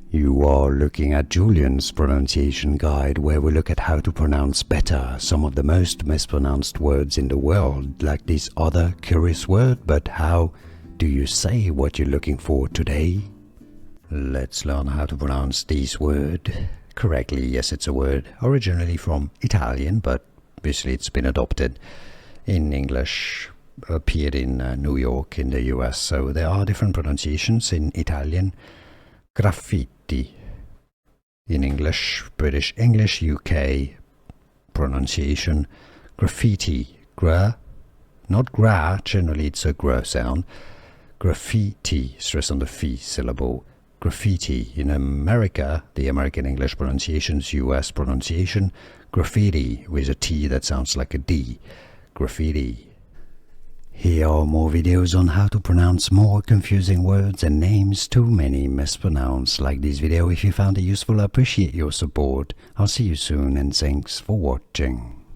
You are looking at Julian's pronunciation guide, where we look at how to pronounce better some of the most mispronounced words in the world, like this other curious word. But how do you say what you're looking for today? Let's learn how to pronounce this word correctly. Yes, it's a word originally from Italian, but obviously it's been adopted in English, appeared in New York in the US. So there are different pronunciations in Italian. Graffiti. In English, British English, UK pronunciation. Graffiti. Not gra, generally it's a gra sound. Graffiti, stress on the fi syllable. Graffiti. In America, the American English pronunciations, US pronunciation, graffiti, with a T that sounds like a D. Graffiti. Here are more videos on how to pronounce more confusing words and names too many mispronounced. Like this video if you found it useful. I appreciate your support. I'll see you soon and thanks for watching.